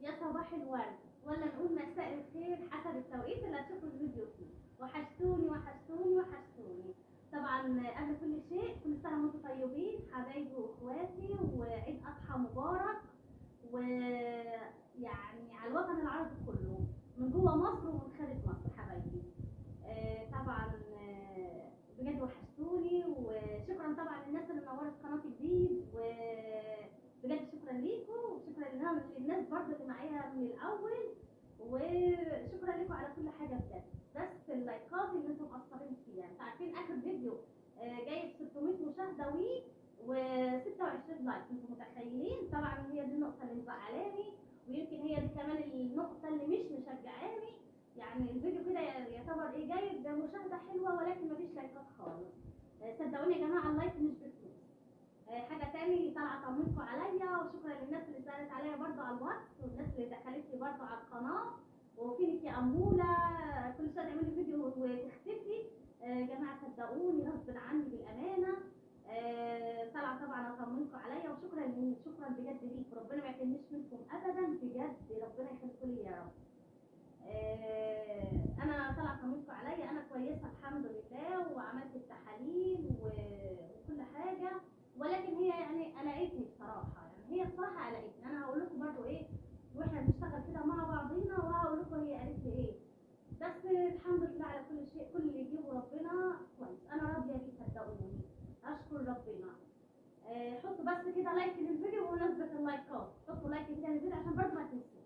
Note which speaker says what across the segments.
Speaker 1: يا صباح الورد ولا نقول مساء الخير حسب التوقيت اللي هتشوفوا الفيديو فيه. وحشتوني وحشتوني وحشتوني. طبعا قبل كل شيء كل سنه وانتم طيبين حبايبي واخواتي، وعيد اضحى مبارك، ويعني على الوطن العربي كله من جوه مصر ومن خارج مصر حبايبي. طبعا بجد وحشتوني، وشكرا طبعا للناس اللي نورت قناه جديد، وبجد شكرا ليكم، وشكرا للناس برضه اللي معايا من الاول، وشكرا لكم على كل حاجه بجد. بس اللايكات اللي انتم مقصرين فيها، انتوا عارفين اخر فيديو جايب 600 مشاهده و26 لايك، انتم متخيلين؟ طبعا هي دي النقطه اللي مزعلاني، ويمكن هي دي كمان النقطه اللي مش مشجعاني. يعني الفيديو كده يعتبر جايب مشاهده حلوه ولكن مفيش لايكات خالص. صدقوني يا جماعه اللايك مش بفلوس. حاجه تاني طالعه اطمنكم عليا، وشكرا للناس اللي سالت عليا برضه على الواتس، والناس اللي دخلت لي برضه على القناه، وفينك يا اموله كل شويه تعملي فيديو وتختفي. يا جماعه صدقوني غصب عني بالامانه. طالعه طبعا اطمنكم عليا، شكرا بجد ليكم، ربنا ما يحرمنيش منكم ابدا بجد، ربنا يخليكم لي يا رب. انا طالعه اطمنكم عليا، انا كويسه الحمد لله، وعملت التحاليل وكل حاجه، ولكن هي يعني قلقتني بصراحه، يعني هي بصراحه قلقتني. انا هقول لكم برضو واحنا بنشتغل كده مع بعضينا، وهقول لكم هي قالت لي بس الحمد لله على كل شيء، كل اللي يجيبه ربنا كويس، انا راضيه بيه صدقوني، اشكر ربنا. حطوا بس كده لايك للفيديو، بمناسبه اللايكات حطوا لايك كده للفيديو عشان برضو ما تنسوش.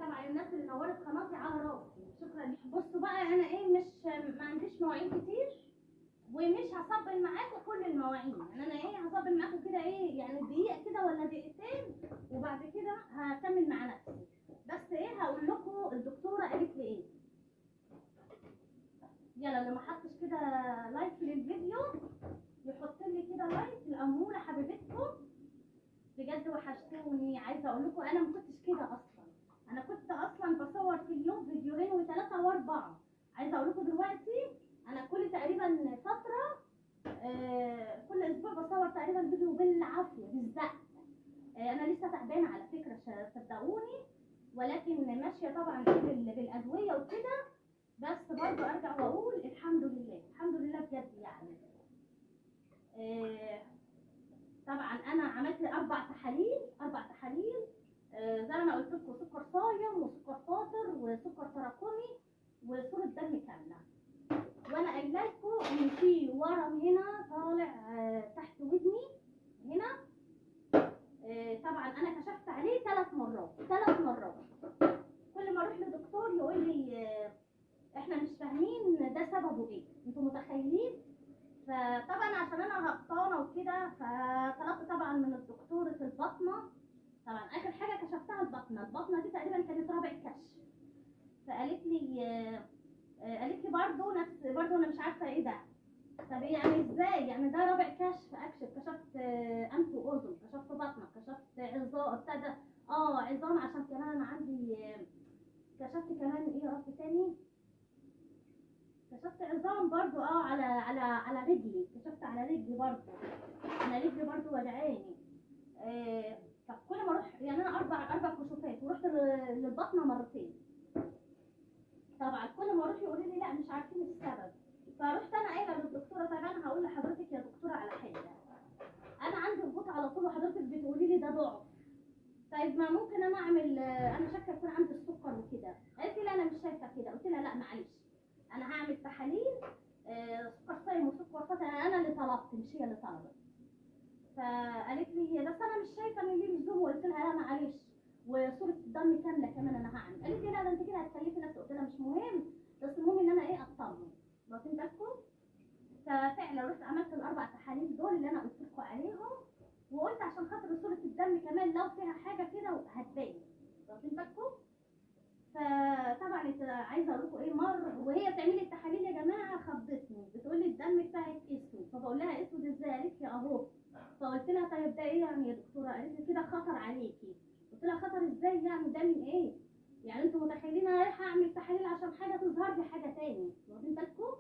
Speaker 1: طبعا الناس اللي نورت قناتي على راسي، شكرا لكم. بصوا بقى انا مش ما عنديش مواعين كتير، ومش هصبل معاكم كل المواعين، يعني انا هصبل معاكم كده يعني دقيقه كده ولا دقيقتين، وبعد كده هكمل مع نفسي. بس هقول لكم الدكتوره قالت لي يلا اللي ما حطش كده لايك للفيديو يحط لي كده لايك. الاموره حبيبتكم بجد وحشتوني. عايزه اقول لكم انا ما كنتش كده اصلا، انا كنت اصلا بصور في اليوم فيديوهين وثلاثه واربعه. عايزه اقول لكم دلوقتي انا كل تقريبا فتره كل اسبوع بصور تقريبا فيديو بالعافيه بالزق. انا لسه تعبانه على فكره صدقوني، ولكن ماشيه طبعا بالادويه وكده، بس برضو ارجع واقول الحمد لله الحمد لله بجد يعني. طبعا انا عملت 4 تحاليل. زي ما انا قلت لكم سكر صايم وسكر فاطر وسكر تراكمي وصوره دم كامله. وانا قايله لكم ان في ورم هنا طالع تحت ودني هنا. طبعا انا كشفت عليه 3 مرات. كل ما اروح لدكتور يقول لي احنا مش فاهمين ده سببه انتوا متخيلين؟ فطبعا عشان انا هبطانه وكده، فطلبت طبعا من الدكتوره الباطنه. طبعا اخر حاجه كشفتها الباطنه دي تقريبا كانت رابع كشف. فقالت لي برضه انا مش عارفه ده. طب يعني ازاي يعني ده رابع كشف كشفت انف واذن، كشفت بطنه، كشفت عظام ابتدى عظام، عشان كمان انا عندي كشفت كمان يا رب تاني، كشفت عظام برضو على رجلي، كشفت على رجلي برضو، انا رجلي برضو وجعاني. فكل ما اروح يعني انا 4 كشوفات، ورحت للبطنه مرتين. طبعا كل ما اروح يقولوا لي لا مش عارفين السبب. فرحت انا قايله للدكتوره طيب انا هقول لحضرتك يا دكتوره على حاجه، انا عندي هبوط على طول وحضرتك بتقولي لي ده ضعف، طيب ما ممكن انا اعمل انا شاكه يكون عندي السكر وكده. قالت لي لا انا مش شايفه كده. قلت لها لا معلش انا هعمل تحاليل سكر صايم وسكر فاتح، انا اللي طلبت مش هي اللي طلبت. فقالت لي بس انا مش شايفه ان ليه لزوم. وقلت لها لا معلش، وصوره الدم كامله كمان انا هعمل. قالت لي لا ده انت كده هتكلفي نفسك. قلت لها مش مهم، بس المهم ان انا اطمن. واخدين بالكم؟ ففعلا رحت عملت ال4 تحاليل دول اللي انا قلت لكم عليهم، وقلت عشان خاطر صوره الدم كمان لو فيها حاجه كده هتبان. واخدين بالكم؟ فطبعا عايزه اقول لكم مره وهي بتعمل لي التحاليل يا جماعه خضتني، بتقول لي الدم بتاعك اسود. فبقول لها اسود ازاي؟ قالت لي اهو. فقلت لها طيب ده يعني يا دكتوره؟ قالت لي كده خطر عليكي. قلت لها خطر ازاي يعني؟ ده من يعني انتوا متخيلين انا رايحه اعمل تحاليل عشان حاجه تظهر لي حاجه تاني؟ واخدين بالكم؟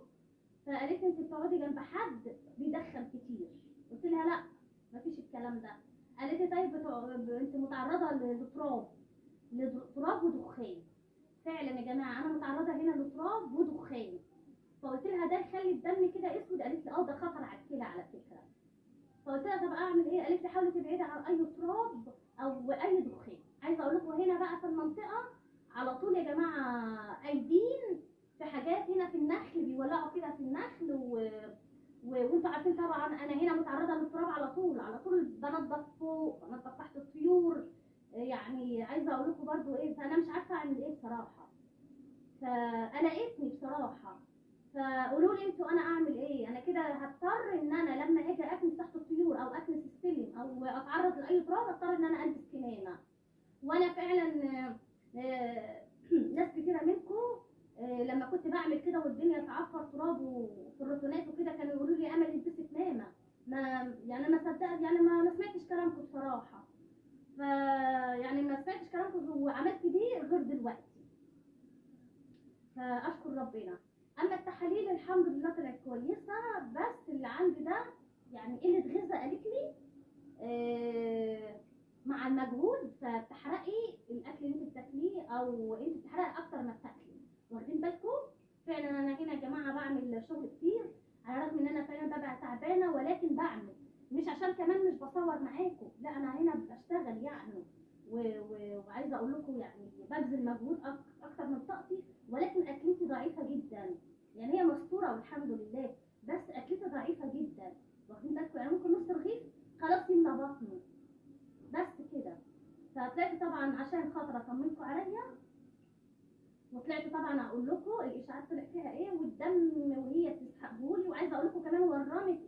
Speaker 1: فقالت لي انت بتقعدي جنب حد بيدخن كتير. قلت لها لا مفيش الكلام ده. قالت لي طيب انت متعرضه لتراب. لتراب ودخان. فعلا يا جماعه انا متعرضه هنا لتراب ودخان. فقلت لها ده يخلي الدم كده اسود. قالت لي اه ده خطر على الكلى على فكره. فقلت لها طب اعمل ايه؟ قالت لي حاولي تبعدي عن اي تراب او اي دخان. عايزه اقول لكم هنا بقى في المنطقه على طول يا جماعه قايدين في حاجات هنا في النخل، بيولعوا كده في النخل وانتوا عارفين طبعا انا هنا متعرضه للتراب على طول على طول. بنضف فوق بنضف تحت الطيور. يعني عايزه اقول لكم برضو ايه، فانا مش عارفه اعمل ايه بصراحه. فقلقتني بصراحه. فقولوا لي انتوا انا اعمل ايه؟ انا كده هضطر ان انا لما اجي اكنس تحت الطيور او اكنس السلم او اتعرض لاي تراب اضطر ان انا البس كمامه. وانا فعلا ناس كتيره منكم لما كنت بعمل كده والدنيا تعفر تراب وفي الرطونات وكده كانوا يقولوا لي امل البسي كمامه. ما يعني ما صدقت، يعني ما سمعتش كلامكم بصراحه. يعني ما سمعتش كلامكم وعملت بيه غير دلوقتي. فاشكر ربنا. اما التحاليل الحمد لله طلعت كويسه، بس اللي عندي ده يعني قله غذاء قالت لي مع المجهود فبتحرقي الاكل اللي انت بتاكليه او انت بتحرقي اكتر ما بتاكلي. واخدين بالكم؟ فعلا انا هنا يا جماعه بعمل شغل كتير على الرغم ان انا فعلا ببقى تعبانه، ولكن بعمل مش عشان كمان مش بصور معاكم، لا انا هنا بشتغل يعني وعايزه اقول لكم يعني ببذل مجهود اكتر من طاقتي، ولكن اكلتي ضعيفه جدا. يعني هي مستوره والحمد لله، بس اكلتي ضعيفه جدا. واخدين بالكم؟ يعني ممكن نص رغيف خلاص يملى بطني بس كده. فطلعت طبعا عشان خاطر اطمنكم عليا، وطلعت طبعا اقول لكم الاشاعات طلع فيها ايه والدم وهي بتسحبهولي. وعايزه اقول لكم كمان ورمت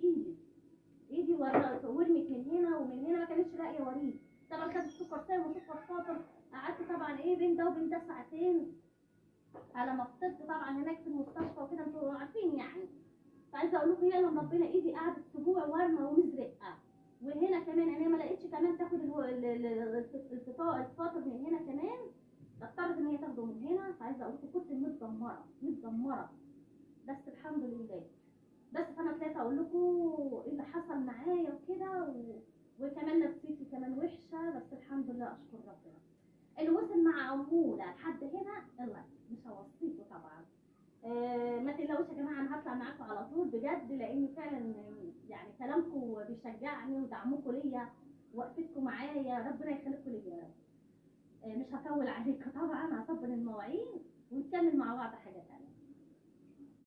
Speaker 1: ايدي ورمت من هنا ومن هنا، ما كانتش لاقيه وريد. طبعا خدت سكر سام وسكر فاطر. قعدت طبعا ايه بين ده وبين ده ساعتين على ما فطرت طبعا هناك في المستشفى وكده، انتوا عارفين يعني. فعايزه اقول لكم يلا ربنا ايدي قعدت اسبوع ورمه ومزرقه. وهنا كمان انا ما لقيتش كمان تاخد الفاطر من هنا كمان، اضطرت ان هي تاخده من هنا. فعايزه اقول لكم كنت متدمره بس الحمد لله. بس فانا طلعت اقول لكم ايه اللي حصل معايا وكده وكمان نفسيتي كمان وحشه، بس الحمد لله اشكر ربنا. اللي وصل مع اموله لحد هنا يلا مش هوصيكوا طبعا. ما تقلقوش يا جماعه، انا هطلع معاكم على طول بجد، لان فعلا يعني كلامكم بيشجعني ودعمكم ليا وقفتكم معايا، ربنا يخليكم ليا يا رب. مش هطول عليكم طبعا، هطبل المواعين ونكمل مع بعض حاجه ثانيه.